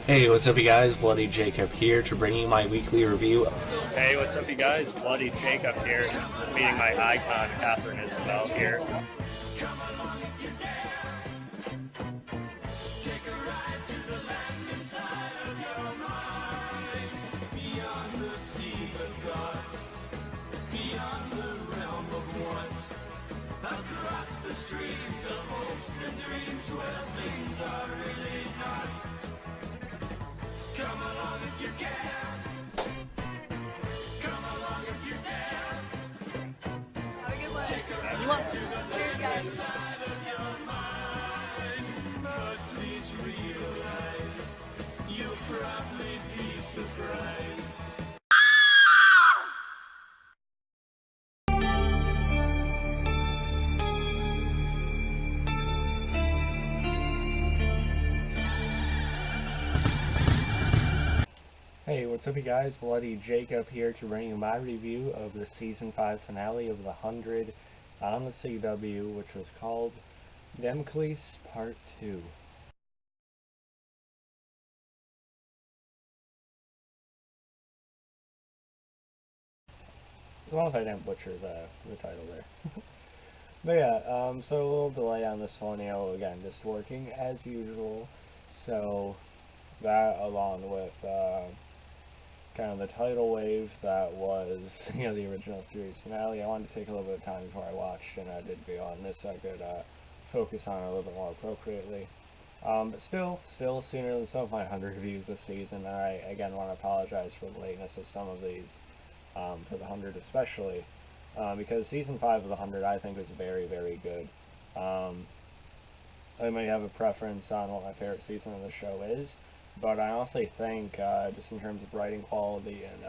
Hey, what's up you guys? Bloody Jacob here to bring you my weekly review. Hey, what's up, you guys? Bloody Jacob here, meeting my icon, Catherine Isabel here. Across the streams of hopes and dreams where things are really not. Come along if you can. Come along if you dare. Have a good one. Take a ride to the Cheers, guys. inside of your mind. But please realize you'll probably be surprised. Hey, what's up you guys? Bloody Jacob here to bring you my review of the Season 5 finale of The 100 on the CW, which was called Damocles Part 2. As long as I didn't butcher the title there. But yeah, so a little delay on this one, again, just working as usual. So that along with kind of the tidal wave that was, the original series finale. I wanted to take a little bit of time before I watched, and I did video on this so I could focus on it a little bit more appropriately. But still sooner than some of my 100 reviews this season, and I, again, want to apologize for the lateness of some of these, for the 100 especially, because Season 5 of the 100 I think was very, very good. I may have a preference on what my favorite season of the show is, but I honestly think, just in terms of writing quality and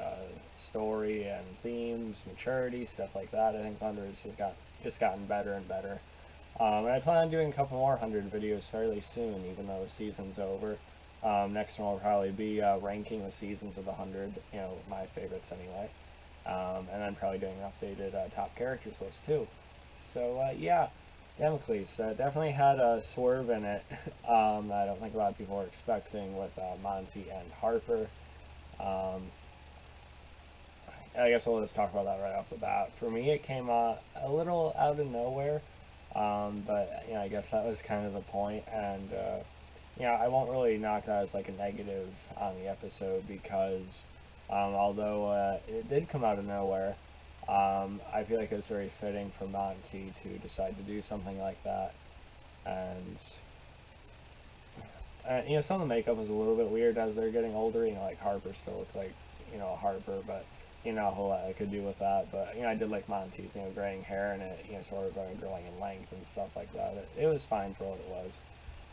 story and themes, maturity, stuff like that, I think 100 has just gotten better and better. And I plan on doing a couple more 100 videos fairly soon, even though the season's over. Next one will probably be ranking the seasons of the 100, my favorites anyway. And then probably doing an updated top characters list too. So yeah. Damocles definitely had a swerve in it that I don't think a lot of people were expecting with Monty and Harper. I guess we'll just talk about that right off the bat. For me, it came a little out of nowhere, but I guess that was kind of the point. And I won't really knock that as like a negative on the episode because although it did come out of nowhere, I feel like it was very fitting for Monty to decide to do something like that, and some of the makeup was a little bit weird as they're getting older. Like Harper still looked like Harper, but a whole lot I could do with that. But I did like Monty's graying hair and it sort of growing in length and stuff like that. It was fine for what it was.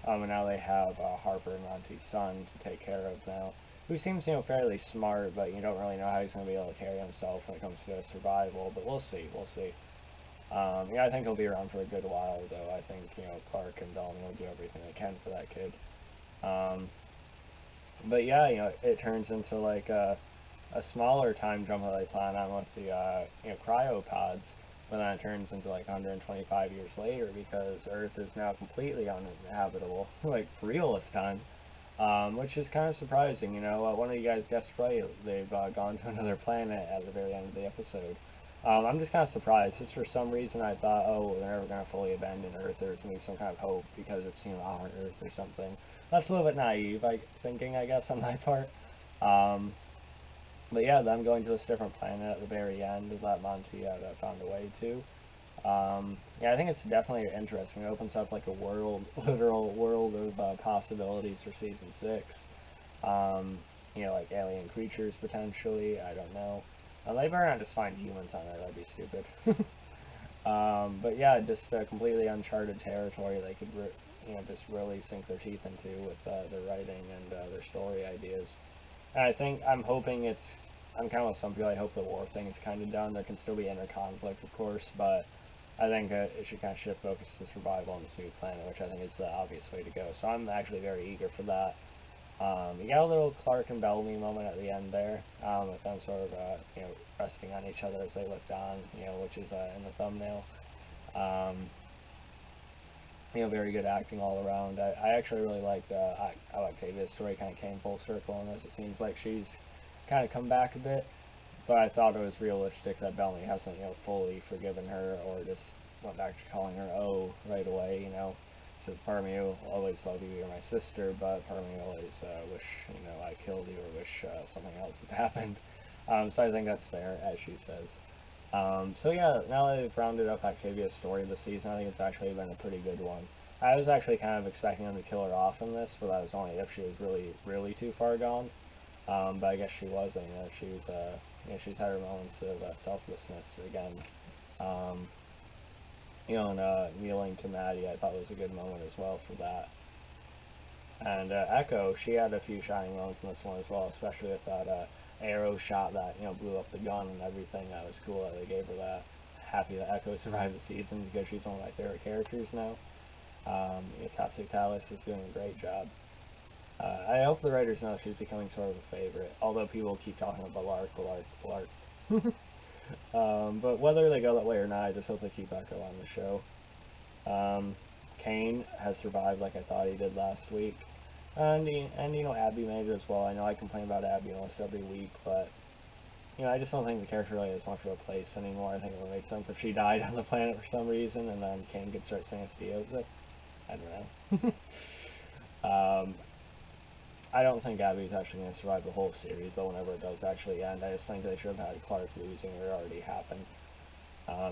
And now they have Harper and Monty's son to take care of now, who seems, fairly smart, but you don't really know how he's going to be able to carry himself when it comes to survival, but we'll see. I think he'll be around for a good while, though. I think, Clark and Bellamy will do everything they can for that kid. But yeah, it turns into, like, a smaller time jump that they plan on with the, cryopods, but then it turns into, like, 125 years later, because Earth is now completely uninhabitable, like, for real this time. Which is kind of surprising, one of you guys guessed right, they've gone to another planet at the very end of the episode. I'm just kind of surprised. Just for some reason I thought, oh, they're never going to fully abandon Earth, there's going to be some kind of hope because it's, our Earth or something. That's a little bit naive, thinking, I guess, on my part. But yeah, them going to this different planet at the very end is that Monty had found a way to. I think it's definitely interesting. It opens up like a literal world of possibilities for season 6. Like alien creatures potentially. I don't know. They better not just find humans on there. That'd be stupid. But yeah, just completely uncharted territory. They could, just really sink their teeth into with their writing and their story ideas. And I'm hoping I'm kind of with some people. I hope the war thing is kind of done. There can still be inner conflict, of course, but I think it should kind of shift focus to survival on this new planet, which I think is the obvious way to go. So I'm actually very eager for that. You got a little Clark and Bellamy moment at the end there, with them sort of, resting on each other as they looked on, which is in the thumbnail. very good acting all around. I actually really liked how Octavia's story kind of came full circle in this. It seems like she's kind of come back a bit, but I thought it was realistic that Bellamy hasn't, fully forgiven her or just went back to calling her O right away, Says, part of me will always love you, you're my sister, but part of me will always wish, I killed you or wish something else had happened. So I think that's fair, as she says. So yeah, now that they've rounded up Octavia's story this season, I think it's actually been a pretty good one. I was actually kind of expecting them to kill her off in this, but that was only if she was really, really too far gone. But I guess she wasn't. She's had her moments of selflessness again. And kneeling to Maddie, I thought was a good moment as well for that. And Echo, she had a few shining moments in this one as well, especially with that arrow shot that blew up the gun and everything. That was cool that they gave her that. Happy that Echo survived the season because she's one of my favorite characters now. Tastic Talis is doing a great job. I hope the writers know she's becoming sort of a favorite, although people keep talking about Blark. But whether they go that way or not, I just hope they keep Echo on the show. Kane has survived like I thought he did last week. And Abby made it as well. I know I complain about Abby almost every week, but I just don't think the character really has much of a place anymore. I think it would make sense if she died on the planet for some reason, and then Kane could start saying Theoza. I don't know. I don't think Abby's actually going to survive the whole series, though, whenever it does actually end. I just think they should have had Clark losing, or it already happened.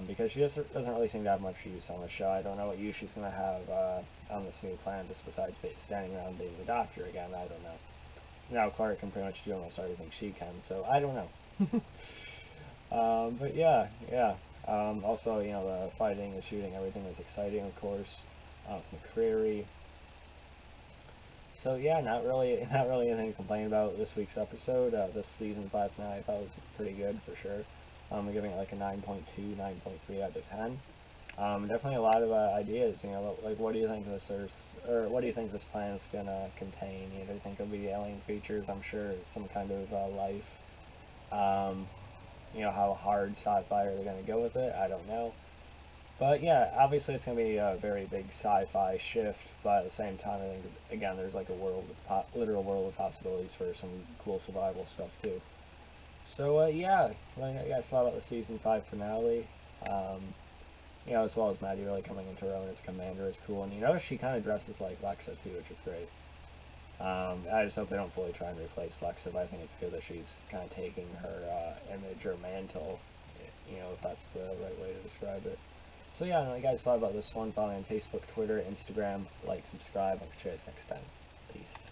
Because she doesn't really seem to have much use on the show. I don't know what use she's going to have on this new planet, just besides standing around being the Doctor again. I don't know. Now Clark can pretty much do almost everything she can, so I don't know. But yeah. Also, the fighting, the shooting, everything was exciting, of course. McCreary. So yeah, not really anything to complain about this week's episode. This season 5 finale I thought was pretty good for sure. I'm giving it like a 9.2, 9.3 out of 10. Definitely a lot of ideas. Like what do you think what do you think this planet's gonna contain? Do you think it'll be alien creatures? I'm sure some kind of life. How hard sci-fi are they gonna go with it? I don't know. But yeah, obviously it's going to be a very big sci-fi shift, but at the same time, I think, again, there's like a literal world of possibilities for some cool survival stuff too. So yeah, I guess a lot about the season 5 finale. As well as Maddie really coming into her own as commander is cool, and she kind of dresses like Lexa too, which is great. I just hope they don't fully try and replace Lexa, but I think it's good that she's kind of taking her image or mantle, if that's the right way to describe it. So yeah, I don't know what you guys thought about this one. Follow me on Facebook, Twitter, Instagram, like, subscribe. I'll catch you guys next time. Peace.